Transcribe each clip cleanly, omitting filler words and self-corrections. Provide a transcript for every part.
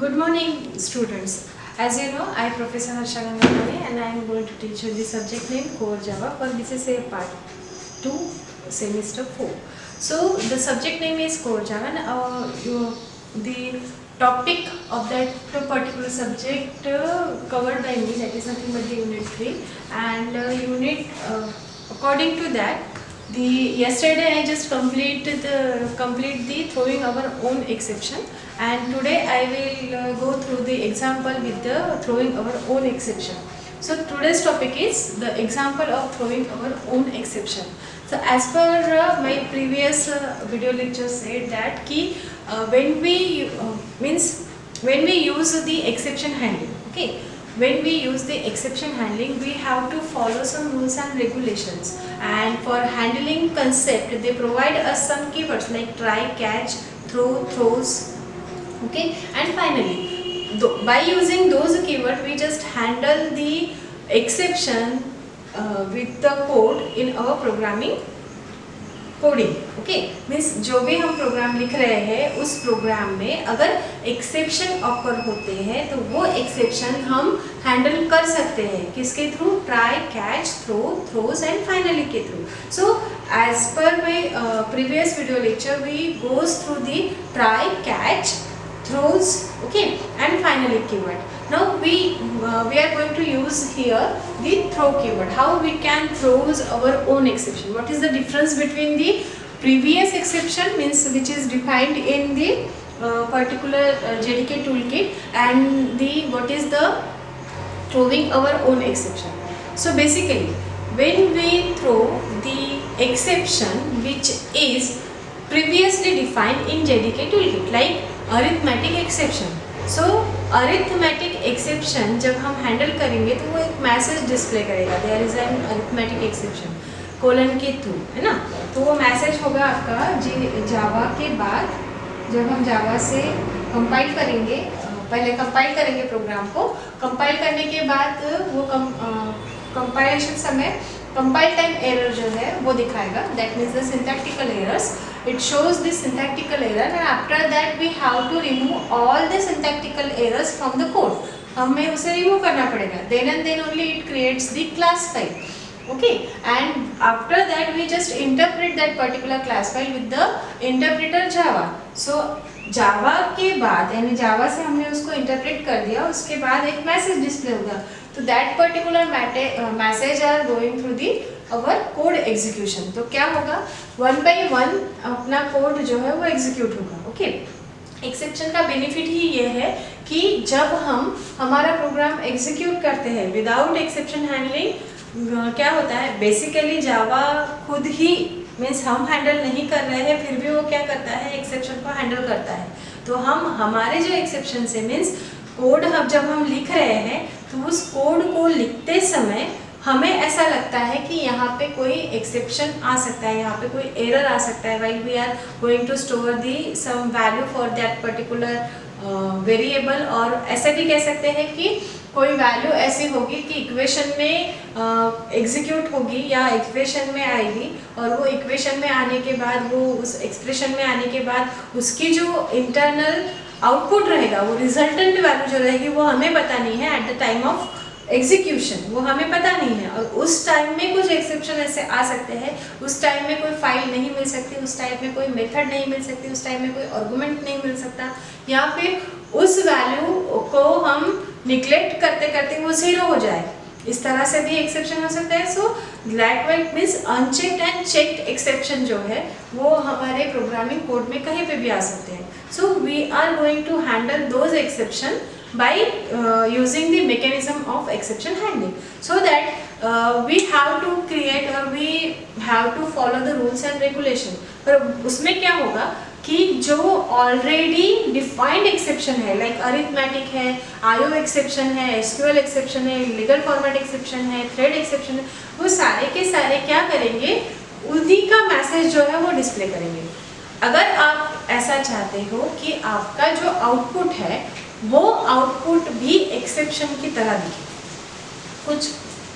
Good morning, students. As you know, I am Professor Harsha Gangadhari and I am going to teach you the subject name Core Java for this is a part 2, semester 4. So, the subject name is Core Java and the topic of that particular subject covered by me, that is nothing but the unit 3 and according to that yesterday I just complete the throwing our own exception, and today I will go through the example with the throwing our own exception. So today's topic is the example of throwing our own exception. So as per my previous video lecture said that when we use the exception handling, okay, when we use the exception handling, we have to follow some rules and regulations, and for handling concept they provide us some keywords like try, catch, throw, throws, okay, and finally by using those keywords we just handle the exception with the code in our programming coding, okay, means जो भी हम programme लिख रहे हैं उस programme में अगर exception occur होते हैं तो वो एक्सेप्शन हम हैंडल कर सकते हैं किसके through, try, catch, throw, throws and finally के through. So as per my previous video lecture we goes through the try, catch, throws, okay, and finally keyword. Now we are going to use here the throw keyword. How we can throws our own exception. What is the difference between the previous exception, means which is defined in the particular JDK toolkit, and the what is the throwing our own exception. So basically when we throw the exception which is previously defined in JDK toolkit, like arithmetic exception. So arithmetic exception जब हम handle करेंगे तो वो एक message display करेगा, there is an arithmetic exception colon के through, है ना. तो वो मैसेज होगा आपका जावा के बाद जब हम जावा से कंपाइल करेंगे, पहले कंपाइल करेंगे प्रोग्राम को, कंपाइल करने के बाद वो कंपाइलेशन समय कंपाइल टाइम एरर जो है वो दिखाएगा, that means the syntactical errors. It shows the syntactical error and after that we have to remove all the syntactical errors from the code. हमें उसे remove करना पड़ेगा. Then and then only it creates the class file. Okay, and after that we just interpret that particular class file with the interpreter Java. So Java के बाद यानी Java से हमने उसको interpret कर दिया, उसके बाद एक message display होगा. तो that particular message are going through the our code execution. तो क्या होगा, वन बाई वन अपना कोड जो है वो एग्जीक्यूट होगा. ओके, एक्सेप्शन का बेनिफिट ही ये है कि जब हम हमारा प्रोग्राम एग्जीक्यूट करते हैं विदाउट एक्सेप्शन हैंडलिंग, क्या होता है बेसिकली जावा खुद ही मीन्स हम हैंडल नहीं कर रहे हैं फिर भी वो क्या करता है, एक्सेप्शन को हैंडल करता है. तो हम हमारे जो एक्सेप्शन से मीन्स कोड जब हम लिख रहे हैं तो उस कोड को लिखते समय हमें ऐसा लगता है कि यहाँ पे कोई एक्सेप्शन आ सकता है, यहाँ पे कोई एरर आ सकता है, while we are going to store the some value for that particular variable. और ऐसा भी कह सकते हैं कि कोई वैल्यू ऐसी होगी कि इक्वेशन में एग्जीक्यूट होगी या इक्वेशन में आएगी, और वो इक्वेशन में आने के बाद वो उस एक्सप्रेशन में आने के बाद उसकी जो इंटरनल आउटपुट रहेगा, वो रिजल्टेंट वैल्यू जो रहेगी वो हमें पता नहीं है at the time of execution, वो हमें पता नहीं है. और उस टाइम में कुछ एक्सेप्शन ऐसे आ सकते हैं, उस टाइम में कोई फाइल नहीं मिल सकती, उस टाइम में कोई मेथड नहीं मिल सकती, उस टाइम में कोई आर्गुमेंट नहीं मिल सकता, या फिर उस वैल्यू को हम निग्लेक्ट करते करते वो जीरो हो जाए, इस तरह से भी एक्सेप्शन हो सकता है. So black white means unchecked and checked exception जो है वो हमारे प्रोग्रामिंग कोड में कहीं पे भी आ सकते हैं. So we are going to handle those exception by using the mechanism of exception handling, so that we have to create or we have to follow the rules and regulation. पर उसमें क्या होगा कि जो ऑलरेडी डिफाइंड एक्सेप्शन है, like arithmetic है, IO exception है, SQL exception है, लीगल फॉर्मेट एक्सेप्शन है, थ्रेड एक्सेप्शन है, वो सारे के सारे क्या करेंगे, उन्हीं का मैसेज जो है वो डिस्प्ले करेंगे. अगर आप ऐसा चाहते हो कि आपका जो आउटपुट है वो आउटपुट भी एक्सेप्शन की तरह दिखे, कुछ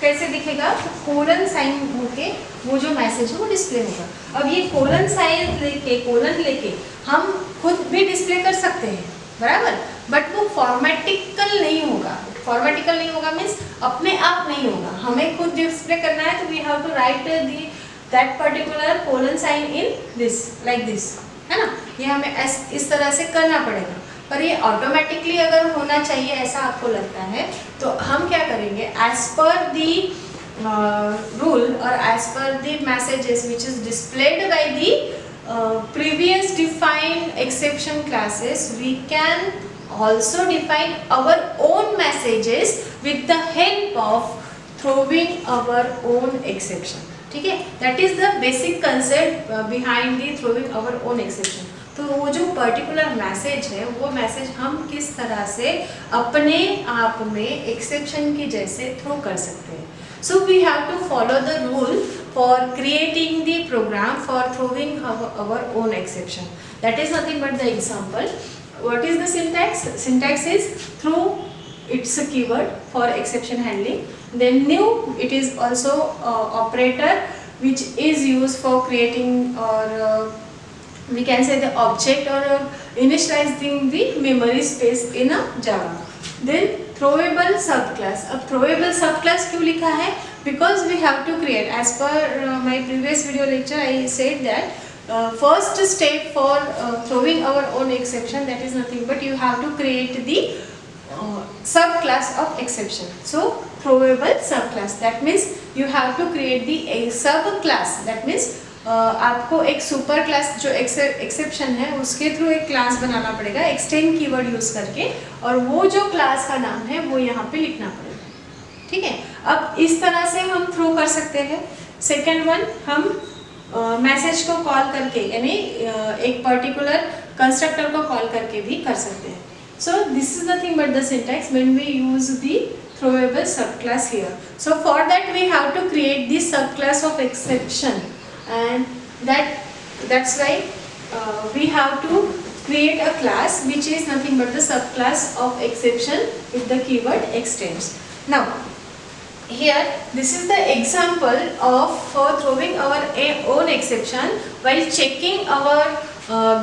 कैसे दिखेगा, कोलन साइन होके वो जो मैसेज है वो डिस्प्ले होगा. अब ये कोलन साइन लेके हम खुद भी डिस्प्ले कर सकते हैं, बराबर, बट वो फॉर्मेटिकल नहीं होगा। फॉर्मेटिकल नहीं होगा मीन्स अपने आप नहीं होगा, हमें खुद डिस्प्ले करना है, तो we have to write the that particular colon sign in this like this, है ना, ये हमें इस तरह से करना पड़ेगा। पर ये ऑटोमेटिकली अगर होना चाहिए ऐसा आपको लगता है, तो हम क्या करेंगे, as per the rule or as per the messages which is displayed by the previous defined exception classes, we can also define our own messages with the help of throwing our own exception. ठीक है, that is the basic concept behind the throwing our own exception. तो वो जो particular message है, वो message हम किस तरह से अपने आप में एक्सेप्शन के जैसे थ्रो कर सकते हैं. So we have to follow the rule for creating the program for throwing our own exception. That is nothing but the example. What is the syntax? Syntax is throw, it's a keyword for exception handling. Then new, it is also operator which is used for creating or we can say the object or initializing the memory space in a Java. Then throwable subclass. अब throwable subclass क्यों लिखा है? Because we have to create, as per my previous video lecture I said that first step for throwing our own exception, that is nothing but you have to create the subclass of exception. So throwable subclass, that means you have to create the subclass. That means आपको एक super class जो exception है उसके through एक class बनाना पड़ेगा extend keyword use करके, और वो जो क्लास का नाम है वो यहाँ पे लिखना पड़ेगा. ठीक है, अब इस तरह से हम थ्रो कर सकते हैं. सेकेंड वन, हम मैसेज को कॉल करके यानी एक पर्टिकुलर कंस्ट्रक्टर को कॉल करके भी कर सकते हैं. So this is nothing but the syntax when we use the throwable subclass here. So for that we have to create the subclass of exception, and that's why we have to create a class which is nothing but the subclass of exception with the keyword extends. Now here this is the example of for throwing our own exception while checking our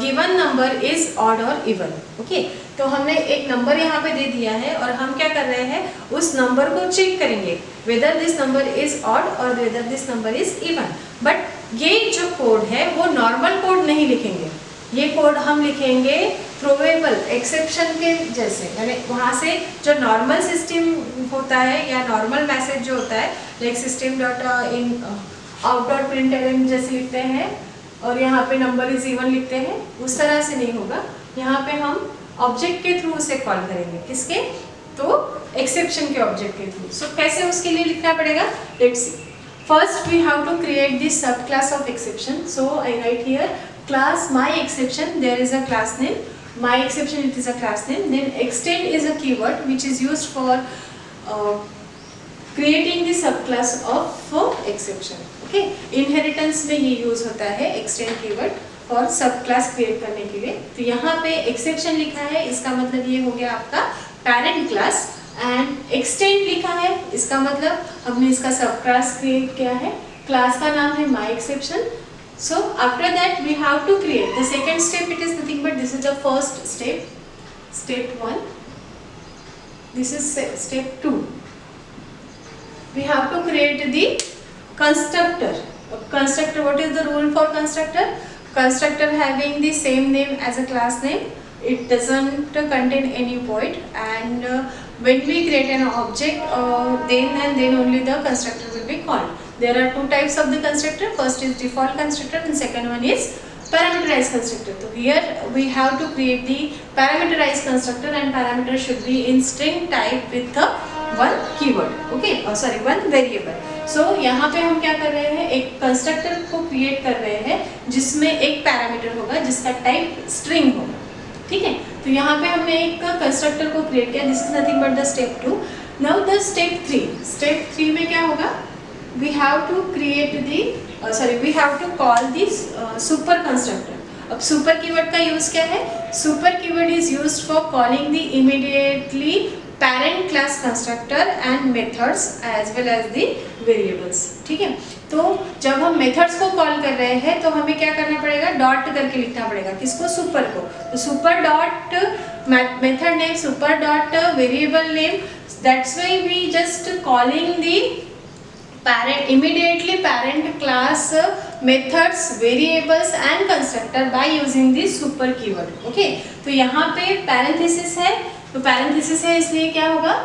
given number is odd or even. Okay, तो हमने एक number यहाँ पे दे दिया है और हम क्या कर रहे हैं, उस नंबर को चेक करेंगे whether this number is odd or whether this number is even. But ये जो कोड है वो नॉर्मल कोड नहीं लिखेंगे, ये कोड हम लिखेंगे थ्रोवेबल एक्सेप्शन के जैसे, यानी वहाँ से जो नॉर्मल सिस्टम होता है या नॉर्मल मैसेज जो होता है like system dot in out dot print जैसे लिखते हैं और यहाँ पे नंबर इज इवन लिखते हैं, उस तरह से नहीं होगा. यहाँ पे हम ऑब्जेक्ट के थ्रू उसे कॉल करेंगे, किसके, तो एक्सेप्शन के ऑब्जेक्ट के थ्रू. सो कैसे उसके लिए लिखना पड़ेगा, let's see. First we have to create this subclass of exception. So I write here class my exception, there is a class name, my exception it is a class name. Then extend is a keyword which is used for creating the subclass of exception. Okay, inheritance में ये use होता है extend keyword और subclass create करने के लिए. तो यहाँ पे exception लिखा है, इसका मतलब ये हो गया आपका parent class, एंड एक्सटेंड लिखा है, इसका मतलब हमने इसका सब क्लास क्रिएट किया है, क्लास का नाम है my exception. So after that we have to create the second step. It is nothing but this is the first step, step 1. This is step 2. We have to create the constructor. Constructor, what is the rule for constructor? Constructor having the same name as a class name, it doesn't contain any void, and when we create an object then and then only the constructor will be called. There are two types of the constructor. First is default constructor and second one is parameterized constructor. So here we have to create the parameterized constructor, and parameter should be in string type with the one keyword. Okay, sorry, one variable. So यहाँ पे हम क्या कर रहे हैं, एक constructor को create कर रहे हैं जिसमें एक पैरामीटर होगा जिसका टाइप स्ट्रिंग होगा. ठीक है, तो यहाँ पे हमने एक कंस्ट्रक्टर को क्रिएट किया. This is nothing but the step 2. Now the step 3. Step 3 में क्या होगा, we have to create the we have to call this super constructor. अब सुपर कीवर्ड का यूज क्या है, super keyword is used for calling the immediately parent class constructor and methods as well as the variables. ठीक है, तो जब हम methods को कॉल कर रहे हैं तो हमें क्या करना पड़ेगा, डॉट करके लिखना पड़ेगा, किसको, सुपर को। तो super dot method name, super dot variable name, that's why we just calling the parent immediately parent class methods variables and constructor by using the super keyword. okay, तो यहाँ पे parenthesis है, तो parenthesis है इसलिए क्या होगा,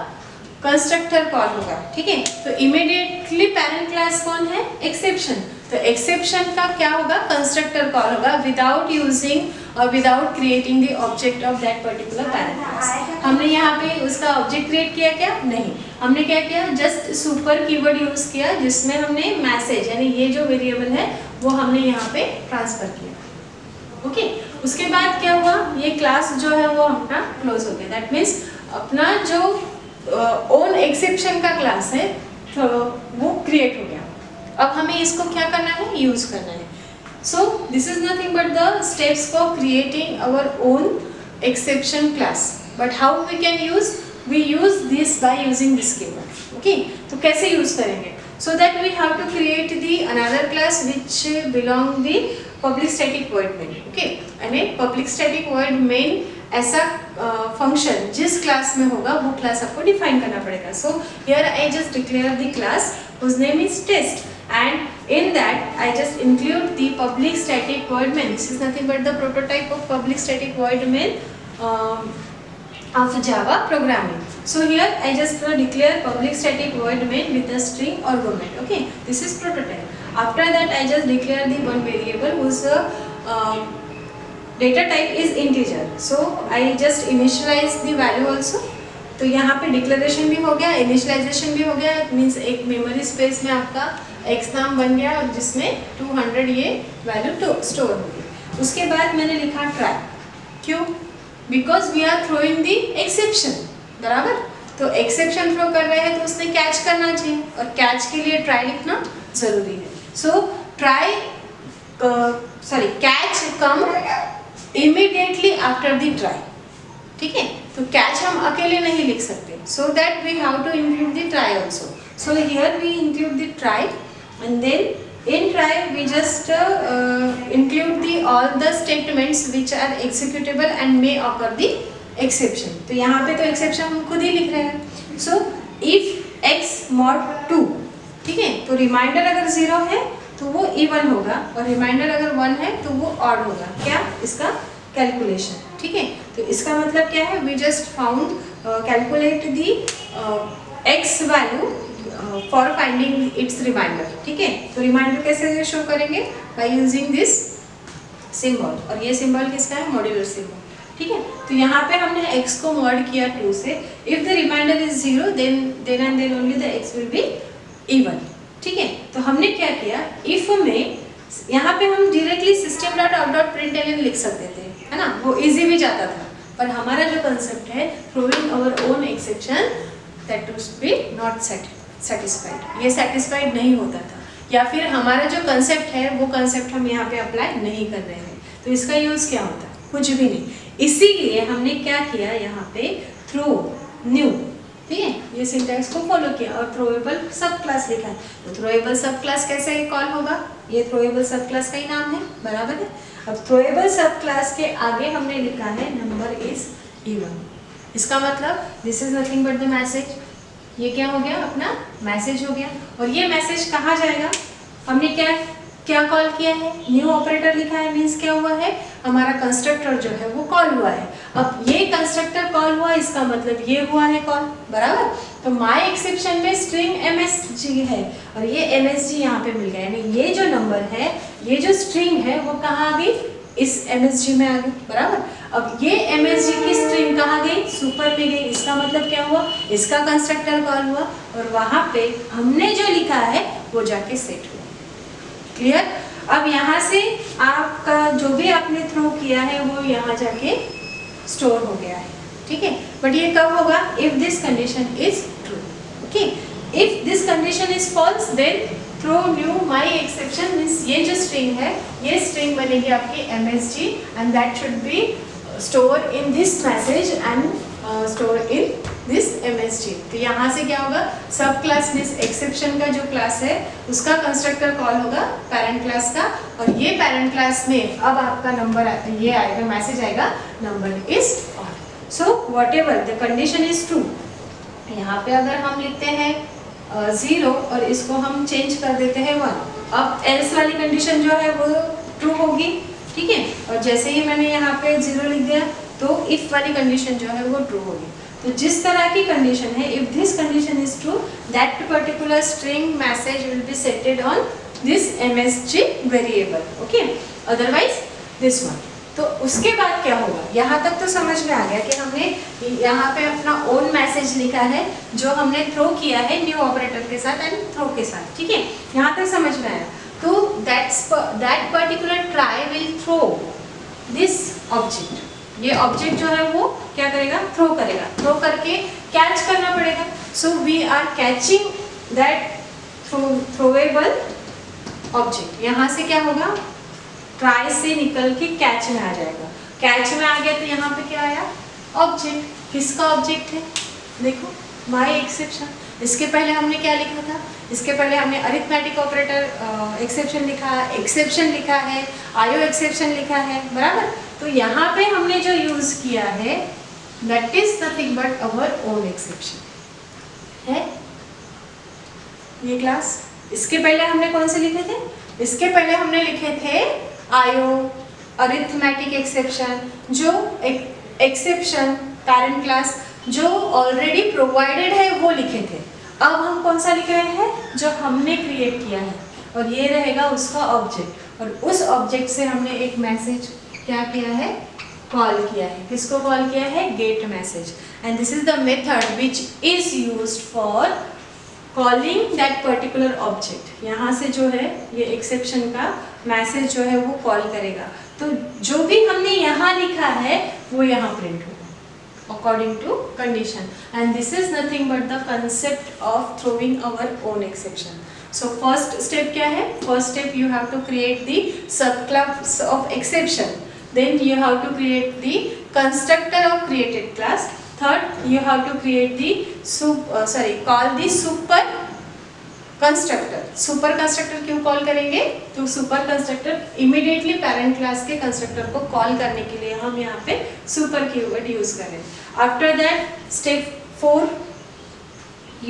कंस्ट्रक्टर कॉल होगा, ठीक है। तो इमीडिएटली पेरेंट क्लास कौन है, एक्सेप्शन, तो एक्सेप्शन का क्या होगा, कंस्ट्रक्टर कॉल होगा विदाउट यूजिंग और without creating the object of that particular parent class. हमने यहाँ पे उसका ऑब्जेक्ट क्रिएट किया क्या, नहीं, हमने क्या किया, जस्ट सुपर कीवर्ड यूज किया जिसमें हमने मैसेज यानी ये जो वेरिएबल है वो हमने यहाँ पे ट्रांसफर किया। ओके, उसके बाद क्या हुआ, ये क्लास जो है वो अपना क्लोज हो गया, दैट मीन्स अपना जो ओन एक्सेप्शन का क्लास है तो वो क्रिएट हो गया। अब हमें इसको क्या करना है, यूज करना है। So this is nothing but the steps for creating our own exception class, but how we can use, we use this by using this keyword. Okay, तो कैसे यूज करेंगे, so that we have to create the another class which belong the public static void main. Okay, यानी public static void main ऐसा function जिस क्लास में होगा वो क्लास आपको डिफाइन करना पड़ेगा। So here I just declare the class whose name is test, and in that I just include the public static void main. This is nothing but the prototype of public static void main of Java programming. So here I just declare public static void main with the string argument. Okay, this is prototype. After that I just declare the one variable whose data type is integer. So I just initialize the value also. तो यहाँ पे declaration भी हो गया, initialisation भी हो गया, means एक मेमोरी स्पेस में आपका x नाम बन गया और जिसमें 200 ये वैल्यू स्टोर होगी। उसके बाद मैंने लिखा ट्राई, क्यों, because we are throwing the exception, बराबर, तो एक्सेप्शन थ्रो कर रहे हैं तो उसने कैच करना चाहिए और कैच के लिए ट्राई लिखना जरूरी है। So try catch come immediately after the try, ठीक है, तो कैच हम अकेले नहीं लिख सकते, so that we have to include the try also. So here we include the try and then in try we just include the all the statements which are executable and may occur the exception. तो यहाँ पे तो exception हम खुद ही लिख रहे हैं। So if x mod 2, ठीक है, तो रिमाइंडर अगर 0 है तो वो इवन होगा और रिमाइंडर अगर 1 है तो वो ऑड होगा, क्या, इसका कैलकुलेशन, ठीक है। तो इसका मतलब क्या है, we just found calculate the X value for finding its remainder, ठीक है। तो रिमाइंडर कैसे शो करेंगे, बाय यूजिंग दिस सिंबल, और ये सिंबल किसका है, मॉड्यूलर सिंबल, ठीक है। तो यहाँ पे हमने x को मॉड किया 2 से, if the remainder is 0 then and then only the x will be even, ठीक है। तो हमने क्या किया, इफ में यहाँ पे हम डायरेक्टली system.out.println लिख सकते थे, है ना, वो इजी भी जाता था, पर हमारा जो कंसेप्ट है throwing our own exception that would be not satisfied, ये satisfied नहीं होता था, या फिर हमारा जो कंसेप्ट है वो कंसेप्ट हम यहाँ पे अप्लाई नहीं कर रहे हैं, तो इसका यूज क्या होता है, कुछ भी नहीं। इसीलिए हमने क्या किया, यहाँ पे थ्रो न्यू, ठीक है, ये सिंटैक्स को फॉलो किया और थ्रोएबल सब क्लास लिखा है। तो थ्रोएबल सब क्लास कैसे कॉल होगा, ये थ्रोएबल सब क्लास का ही नाम है, बराबर है। अब थ्रोएबल सब क्लास के आगे हमने लिखा है नंबर इज इवन, इसका मतलब this is nothing but the message, ये क्या हो गया, अपना मैसेज हो गया। और ये मैसेज कहाँ जाएगा, हमने क्या क्या कॉल किया है, न्यू ऑपरेटर लिखा है, मीन्स क्या हुआ है, हमारा कंस्ट्रक्टर जो है वो कॉल हुआ है। अब ये कंस्ट्रक्टर कॉल हुआ, इसका मतलब ये हुआ है कॉल, बराबर। तो माय एक्सेप्शन में स्ट्रिंग msg है और ये msg यहाँ पे मिल गया, यानी ये जो नंबर है, ये जो स्ट्रिंग है वो कहाँ आ गई, इस msg में आ गई, बराबर। अब ये msg की स्ट्रिंग कहाँ गई, सुपर में गई, इसका मतलब क्या हुआ, इसका कंस्ट्रक्टर कॉल हुआ और वहाँ पे हमने जो लिखा है वो जाके सेट हुआ, क्लियर। अब यहाँ से आपका जो भी आपने थ्रो किया है वो यहाँ जाके स्टोर हो गया है, ठीक है। बट ये कब होगा, if this condition is true, okay. If this condition is false then throw new my exception, means ये जो स्ट्रिंग है ये स्ट्रिंग बनेगी आपकी msg and that should be store in this message and store in this MSG। तो यहाँ से क्या होगा, सब क्लास दिस एक्सेप्शन का जो क्लास है उसका कंस्ट्रक्टर कॉल होगा पेरेंट क्लास का, और ये पेरेंट क्लास में अब आपका नंबर ये आएगा, मैसेज आएगा number is on. So what ever the condition is true, यहाँ पे अगर हम लिखते हैं 0 और इसको हम चेंज कर देते हैं 1, अब एल्स वाली कंडीशन जो है वो ट्रू होगी, ठीक है। और जैसे ही मैंने यहाँ पे 0 लिख दिया तो इफ वाली कंडीशन जो है वो ट्रू होगी। तो जिस तरह की कंडीशन है, if this condition is true, that particular string message will be settled on this MSG variable, okay, otherwise this one. तो उसके बाद क्या होगा, यहाँ तक तो समझ में आ गया कि हमने यहाँ पे अपना ओन मैसेज लिखा है जो हमने थ्रो किया है न्यू ऑपरेटर के साथ एंड थ्रो के साथ, ठीक है, यहाँ तक समझ में आया। तो that particular try will throw this object, ये ऑब्जेक्ट जो है वो क्या करेगा, थ्रो करेगा, थ्रो करके कैच करना पड़ेगा। So we are catching that throwable object. यहाँ से क्या होगा, ट्राई से निकल के कैच में आ जाएगा, कैच में आ गया तो यहाँ पे क्या आया, ऑब्जेक्ट। किसका ऑब्जेक्ट है, देखो माई एक्सेप्शन। इसके पहले हमने क्या लिखा था, इसके पहले हमने अरिथमेटिक ऑपरेटर एक्सेप्शन लिखा, एक्सेप्शन लिखा है, आयो एक्सेप्शन लिखा है, बराबर। तो यहाँ पे हमने जो यूज किया है that is nothing but our own exception है ये क्लास। इसके पहले हमने कौन से लिखे थे, इसके पहले हमने लिखे थे आयो, अरिथमेटिक एक्सेप्शन, जो एक्सेप्शन पेरेंट क्लास जो ऑलरेडी प्रोवाइडेड है वो लिखे थे। अब हम कौन सा लिख रहे हैं, जो हमने क्रिएट किया है, और ये रहेगा उसका ऑब्जेक्ट, और उस ऑब्जेक्ट से हमने एक मैसेज क्या किया है, कॉल किया है। किसको कॉल किया है, gate message. And this is the method which is used for calling that particular object. यहाँ से जो है ये एक्सेप्शन का मैसेज जो है वो कॉल करेगा। तो जो भी हमने यहाँ लिखा है वो यहाँ प्रिंट होगा according to condition. And this is nothing but the concept of throwing our own exception. So first step क्या है, first step you have to create the subclass of exception, then you have to create the constructor of created class. Third, you have to create the call the super constructor. Super constructor क्यों call करेंगे, तो super constructor immediately parent class के constructor को call करने के लिए हम यहाँ पे super कीवर्ड यूज कर रहे हैं। After that, step 4,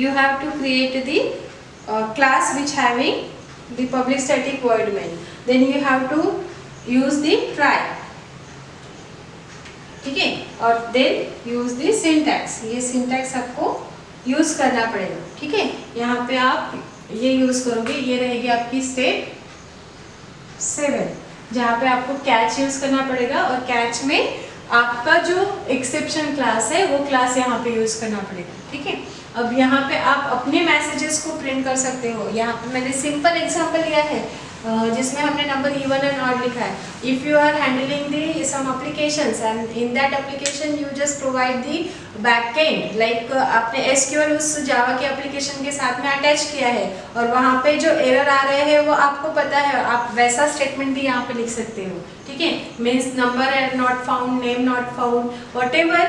you have to create the class which having the public static void main. Then you have to use the try, ठीक है, और देन यूज दी सिंटैक्स। ये सिंटैक्स आपको use करना पड़ेगा, ठीक है। यहाँ पे आप ये यूज करोगे, ये रहेगी आपकी स्टेप 7, जहाँ पे आपको कैच यूज करना पड़ेगा, और कैच में आपका जो एक्सेप्शन क्लास है वो क्लास यहाँ पे यूज करना पड़ेगा, ठीक है। अब यहाँ पे आप अपने मैसेजेस को प्रिंट कर सकते हो। यहाँ पे मैंने सिंपल एग्जांपल लिया है जिसमें हमने नंबर इवन एंड ऑड लिखा है। If you are handling the some applications and in that application you just provide the backend, like आपने एसक्यूएल उस जावा के एप्लीकेशन के साथ में अटैच किया है, और वहाँ पे जो एरर आ रहे हैं वो आपको पता है, आप वैसा स्टेटमेंट भी यहाँ पे लिख सकते हो, ठीक है। Means number are not found, name not found, whatever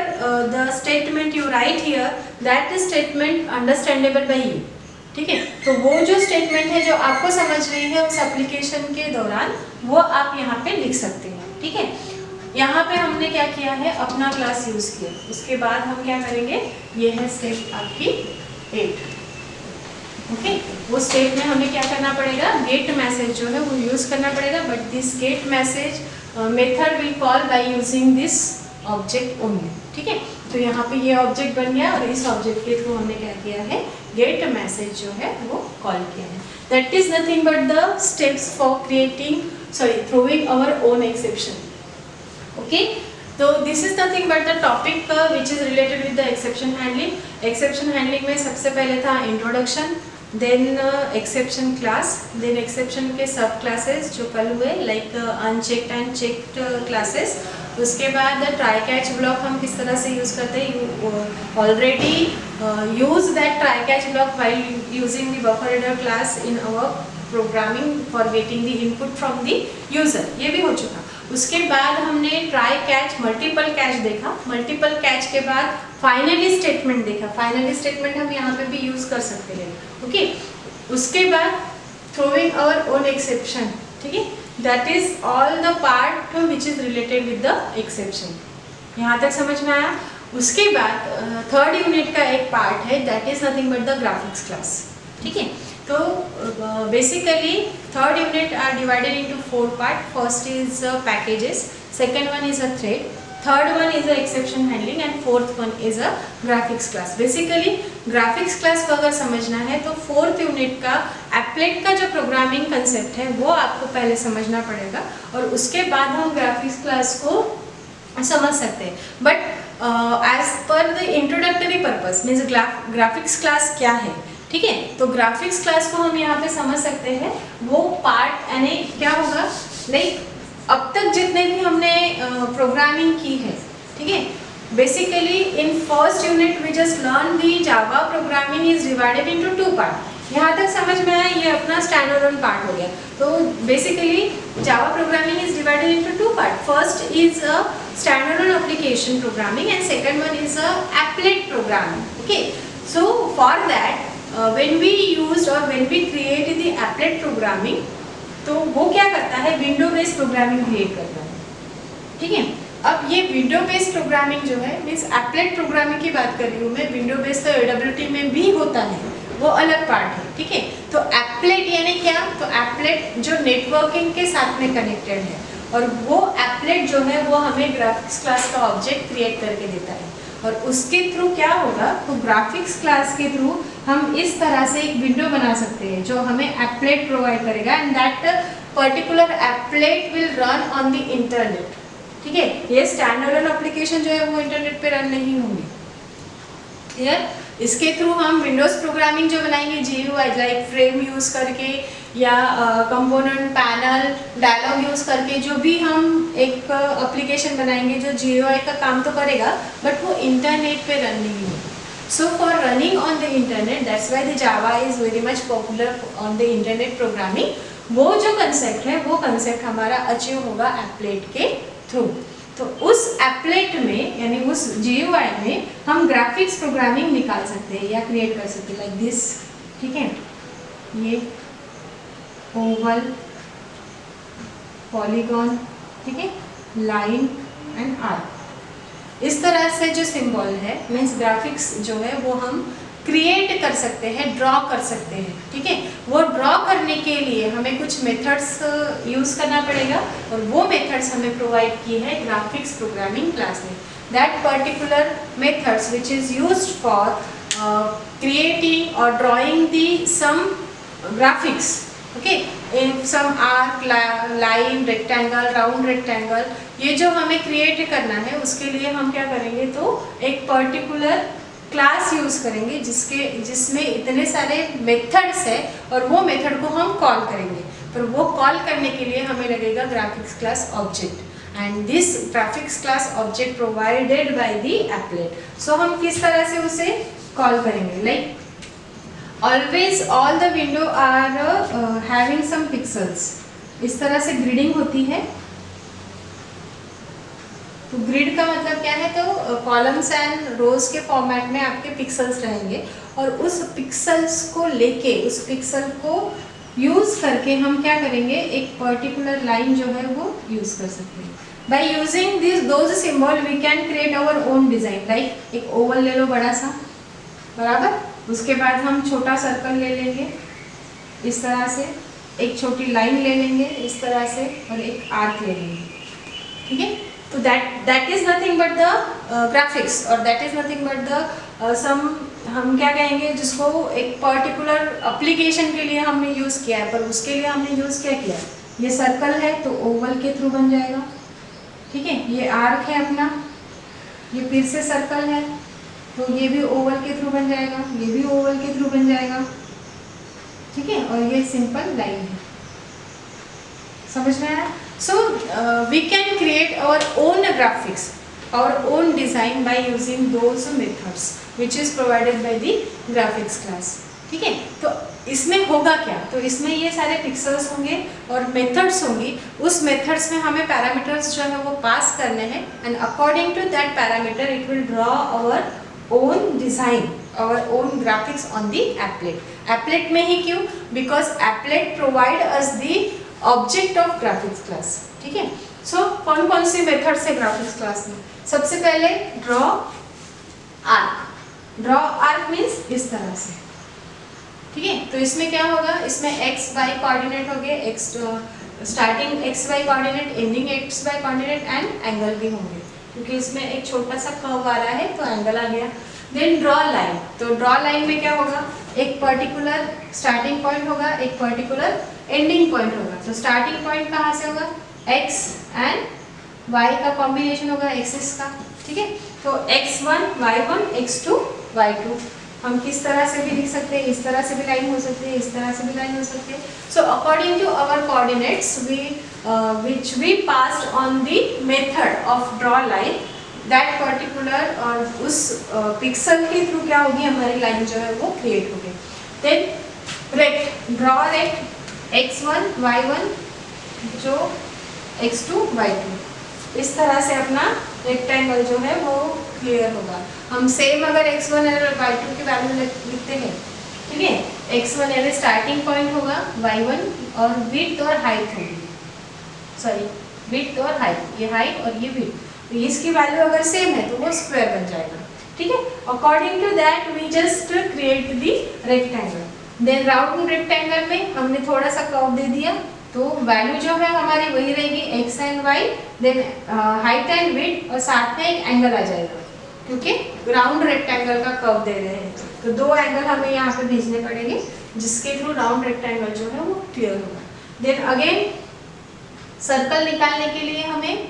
the statement you write here, that statement understandable by you, ठीक है। तो वो जो स्टेटमेंट है जो आपको समझ रही है उस एप्लीकेशन के दौरान, वो आप यहाँ पे लिख सकते हैं, ठीक है। यहाँ पे हमने क्या किया है, अपना क्लास यूज किया। उसके बाद हम क्या करेंगे, ये है स्टेप आपकी 8, ओके। वो स्टेप में हमें क्या करना पड़ेगा, गेट मैसेज जो है वो यूज करना पड़ेगा, but this gate message method will call bye using this object only, ठीक है। तो यहाँ पे ये ऑब्जेक्ट बन गया, और इस ऑब्जेक्ट के थ्रू हमने क्या किया है, गेट मैसेज जो है वो कॉल किया है। That is nothing but the steps for throwing our own exception, okay. तो this is nothing but the topic which is related with the exception handling. Exception handling में सबसे पहले था introduction, then exception class, then exception के subclasses जो कल हुए, like unchecked and checked classes. उसके बाद ट्राई कैच ब्लॉक हम किस तरह से यूज़ करते हैं, already use that try catch block while using the buffer reader class in our programming for getting the input from the user, ये भी हो चुका। उसके बाद हमने ट्राई कैच मल्टीपल कैच देखा, मल्टीपल कैच के बाद फाइनली स्टेटमेंट देखा, फाइनली स्टेटमेंट हम यहाँ पे भी यूज कर सकते हैं, ओके। उसके बाद थ्रोइंग आवर ओन एक्सेप्शन, ठीक है, that is all the part which is related with the exception. यहाँ तक समझ में आया। उसके बाद थर्ड यूनिट का एक पार्ट है, that is nothing but the graphics class, ठीक है। तो basically third unit are divided into 4 part. First is packages, second one is a thread, third one is a exception handling and fourth one is a graphics class. Basically graphics class को अगर समझना है तो fourth unit का applet का जो programming concept है वो आपको पहले समझना पड़ेगा और उसके बाद हम ग्राफिक्स क्लास को समझ सकते हैं। But as per the introductory purpose means graphics class क्या है, ठीक है। तो ग्राफिक्स क्लास को हम यहाँ पे समझ सकते हैं, वो पार्ट यानी क्या होगा, लाइक अब तक जितने भी हमने प्रोग्रामिंग की है, ठीक है। Basically in first unit we just learn the Java programming is divided into 2 part. यहाँ तक समझ में आया, ये अपना स्टैंड अलोन पार्ट हो गया। तो basically Java programming is divided into 2 part. First is a stand alone application programming and second one is a applet programming, okay. So for that when we used or when we create the applet programming, तो वो क्या करता है, window based programming create करता है, ठीक है। अब ये विंडो बेस्ड प्रोग्रामिंग जो है मीन्स एप्लेट प्रोग्रामिंग की बात कर रही हूँ मैं, विंडो बेस्ड तो AWT में भी होता है, वो अलग पार्ट है, ठीक है। तो एप्लेट यानी क्या, तो एप्लेट जो नेटवर्किंग के साथ में कनेक्टेड है और वो एप्लेट जो है वो हमें ग्राफिक्स क्लास का ऑब्जेक्ट क्रिएट करके देता है और उसके थ्रू क्या होगा, तो ग्राफिक्स क्लास के थ्रू हम इस तरह से एक विंडो बना सकते हैं जो हमें एप्लेट प्रोवाइड करेगा and that particular applet will run on the internet, ठीक है। ये स्टैंड अलोन एप्लीकेशन जो है वो इंटरनेट पे रन नहीं होंगी, क्लियर। इसके थ्रू हम विंडोज प्रोग्रामिंग जो बनाएंगे GUI लाइक फ्रेम यूज करके या कंपोनेंट पैनल डायलॉग यूज करके, जो भी हम एक एप्लीकेशन बनाएंगे जो GUI का काम तो करेगा बट वो इंटरनेट पे रन नहीं होगा। So for running on the internet, that's why the Java is very much popular on the internet programming. वो जो कंसेप्ट है वो कंसेप्ट हमारा अचीव होगा एप्लेट के थ्रू। तो उस एप्लेट में यानी उस GUI में हम ग्राफिक्स प्रोग्रामिंग निकाल सकते हैं या क्रिएट कर सकते हैं लाइक दिस, ठीक है। ये ओवल, पॉलीगॉन, ठीक है, लाइन एंड आर्क, इस तरह से जो सिंबल है मीन्स ग्राफिक्स जो है वो हम क्रिएट कर सकते हैं, ड्रॉ कर सकते हैं, ठीक है। वो ड्रॉ करने के लिए हमें कुछ मेथड्स यूज करना पड़ेगा और वो मेथड्स हमें प्रोवाइड की है ग्राफिक्स प्रोग्रामिंग क्लास में। That particular methods which is used for creating और drawing the some graphics, okay, in some arc, line, rectangle, round rectangle, ये जो हमें क्रिएट करना है उसके लिए हम क्या करेंगे, तो एक पर्टिकुलर क्लास यूज करेंगे जिसमें इतने सारे मेथड्स है और वो मेथड को हम कॉल करेंगे। पर वो कॉल करने के लिए हमें लगेगा graphics class object and this graphics class object provided by the applet. So हम किस तरह से उसे कॉल करेंगे, like always all the window are having some pixels, इस तरह से ग्रिडिंग होती है। तो ग्रिड का मतलब क्या है, तो कॉलम्स एंड रोज के फॉर्मेट में आपके पिक्सल्स रहेंगे और उस पिक्सल्स को लेके उस पिक्सल को यूज करके हम क्या करेंगे, एक पर्टिकुलर लाइन जो है वो यूज कर सकते हैं। By using this those symbol we can create our own design. Like एक ओवल ले लो बड़ा सा, बराबर, उसके बाद हम छोटा सर्कल ले लेंगे इस तरह से, एक छोटी लाइन ले लेंगे इस तरह से और एक आर्क ले लेंगे, ठीक है। तो that is nothing but the graphics और that is nothing but the some हम क्या कहेंगे जिसको एक पर्टिकुलर एप्लीकेशन के लिए हमने यूज़ किया है, पर उसके लिए हमने यूज़ क्या किया, ये सर्कल है तो ओवल के थ्रू बन जाएगा, ठीक है। ये आर्क है अपना, ये फिर से सर्कल है तो ये भी ओवल के थ्रू बन जाएगा, ये भी ओवल के थ्रू बन जाएगा, ठीक है। और ये सिंपल लाइन है, समझ में आया। So we can create our own graphics, our own design by using those methods which is provided by the graphics class, ठीक है। तो इसमें होगा क्या, तो इसमें ये सारे पिक्सल्स होंगे और मेथड्स होंगी। उस मेथड्स में हमें पैरामीटर्स जो है वो पास करने हैं and according to that parameter it will draw our own design, our own graphics on the applet. Applet में ही क्यों, because applet provide us the object of graphics class. ठीक है, सो कौन कौन से मेथड्स है ग्राफिक्स क्लास में? सबसे पहले draw arc. Draw arc means इस तरह से, ठीक है। तो इसमें क्या होगा, इसमें एक्स वाई कोऑर्डिनेट हो गए, X starting X Y coordinate, ending X Y coordinate and angle भी होंगे, क्योंकि इसमें एक छोटा सा कर्व आ रहा है तो एंगल आ गया। Then draw line. तो ड्रॉ लाइन में क्या होगा, एक पर्टिकुलर स्टार्टिंग पॉइंट होगा, एक पर्टिकुलर एंडिंग पॉइंट होगा। तो स्टार्टिंग पॉइंट कहाँ से होगा, एक्स एंड वाई का कॉम्बिनेशन होगा, एक्सिस का। ठीक है, तो x1 y1 x2 y2 हम किस तरह से भी लिख सकते हैं, इस तरह से भी लाइन हो सकती है, इस तरह से भी लाइन हो सकती है। So according to our coordinates which we passed on the method of draw line, that particular और उस पिक्सल के थ्रू क्या होगी, हमारी लाइन जो है वो क्रिएट होगी। Then rect, draw rect x1 y1 जो x2 y2, इस तरह से अपना रेक्टेंगल जो है वो क्लियर होगा। हम सेम अगर x1 और y2 की वैल्यू लिखते हैं, ठीक है, x1 यानी स्टार्टिंग पॉइंट होगा, y1 और विड्थ और हाइट होगी, सॉरी विड्थ और हाइट, ये हाइट और ये विड्थ, तो इसकी वैल्यू अगर सेम है तो वो स्क्वायर बन जाएगा। ठीक है, according to that we just create the rectangle. Then round rectangle में हमने थोड़ा सा कर्व दे दिया, तो वैल्यू जो है हमारी वही रहेगी x and y, then height and width और साथ में एक एंगल आ जाएगा, क्योंकि राउंड रेक्टेंगल का कर्व दे रहे हैं। तो दो एंगल हमें यहाँ पे भेजने पड़ेंगे जिसके थ्रू राउंड रेक्टेंगल जो है वो क्लियर होगा। देन अगेन सर्कल निकालने के लिए हमें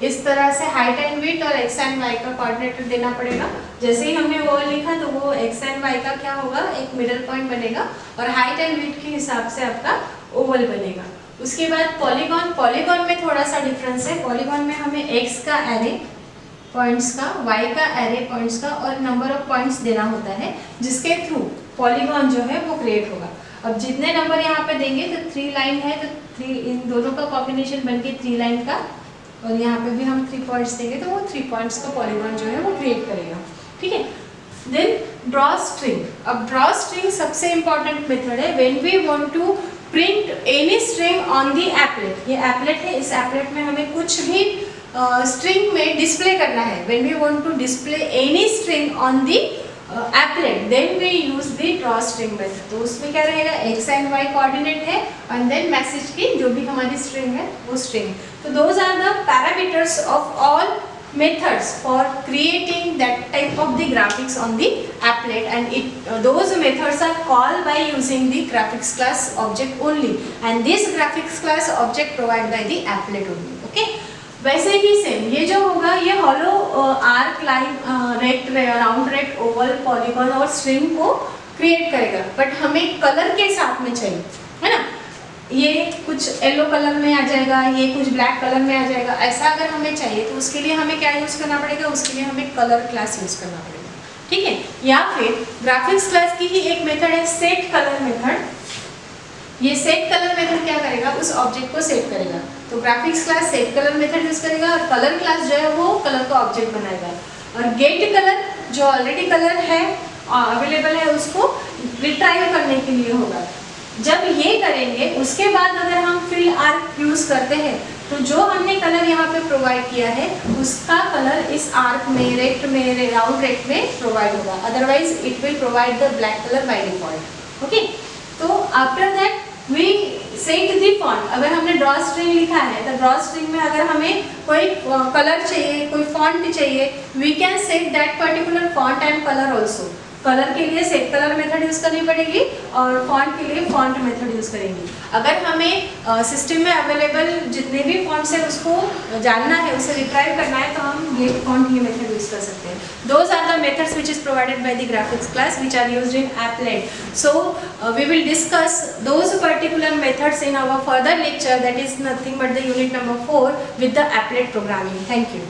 इस तरह से हाइट एंड विड्थ और x एंड y का कोऑर्डिनेट देना पड़ेगा। जैसे ही हमने वो लिखा तो वो x एंड y का क्या होगा, एक मिडल पॉइंट बनेगा और हाइट एंड विड्थ के हिसाब से आपका ओवल बनेगा। उसके बाद पॉलीगॉन, पॉलीगॉन में थोड़ा सा डिफरेंस है। पॉलीगॉन में हमें x का एरे पॉइंट्स का, y का एरे पॉइंट्स का और नंबर ऑफ पॉइंट्स देना होता है, जिसके थ्रू पॉलीगॉन जो है वो क्रिएट होगा। अब जितने नंबर यहाँ पे देंगे तो 3 लाइन है तो 3, इन दोनों का कॉम्बिनेशन बन के 3 लाइन का, और यहाँ पे भी हम 3 पॉइंट्स देंगे तो वो 3 पॉइंट्स का पॉलीगॉन जो है वो क्रिएट करेगा। ठीक है, देन ड्रॉ स्ट्रिंग। अब ड्रॉ स्ट्रिंग सबसे इंपॉर्टेंट मेथड है when we want to print any string on the applet. ये एप्लेट है, इस एप्लेट में हमें कुछ भी स्ट्रिंग में डिस्प्ले करना है। When we want to display any string on the applet then we use the draw string method. तो उसमें क्या रहेगा, x एंड y कोऑर्डिनेट है एंड देन मैसेज की जो भी हमारी स्ट्रिंग है वो स्ट्रिंग। तो those are the parameters of all methods for creating that type of the graphics on the applet, and those methods are called by using the graphics class object only, and this graphics class object provided by the applet only. Okay, वैसे ही same ये जो होगा ये hollow arc line rect round rect oval polygon और string को create करेगा, but हमें colour के साथ में चाहिए, है ना। ये कुछ येलो कलर में आ जाएगा, ये कुछ ब्लैक कलर में आ जाएगा, ऐसा अगर हमें चाहिए तो उसके लिए हमें क्या यूज़ करना पड़ेगा, उसके लिए हमें कलर क्लास यूज़ करना पड़ेगा। ठीक है, या फिर ग्राफिक्स क्लास की ही एक मेथड है सेट कलर मेथड। ये सेट कलर मेथड क्या करेगा, उस ऑब्जेक्ट को सेट करेगा। तो graphics class set colour method use करेगा और कलर क्लास जो है वो कलर का ऑब्जेक्ट बनाएगा, और गेट कलर जो ऑलरेडी कलर है अवेलेबल है उसको रिट्राइव करने के लिए होगा। जब ये करेंगे उसके बाद अगर हम फिल आर्क यूज़ करते हैं तो जो हमने कलर यहाँ पे प्रोवाइड किया है उसका कलर इस आर्क में, रेक्ट में, राउंड रेक्ट में प्रोवाइड होगा, otherwise it will provide the black colour by default. Okay, तो after that we set the font. अगर हमने ड्रॉ स्ट्रिंग लिखा है तो ड्रॉ स्ट्रिंग में अगर हमें कोई कलर चाहिए, कोई फॉन्ट चाहिए, we can set that particular font and colour also. Colour के लिए सेट कलर मेथड यूज़ करनी पड़ेगी और फॉन्ट के लिए फॉन्ट मेथड यूज़ करेंगे। अगर हमें सिस्टम में अवेलेबल जितने भी फॉन्ट्स हैं उसको जानना है, उसे रिट्राइव करना है, तो हम गेट फॉन्ट ये मेथड यूज़ कर सकते हैं। Those are the methods which is provided by the graphics class which are used in applet. So we will discuss those particular methods in our further lecture, that is nothing but the unit number 4 with the applet programming. Thank you.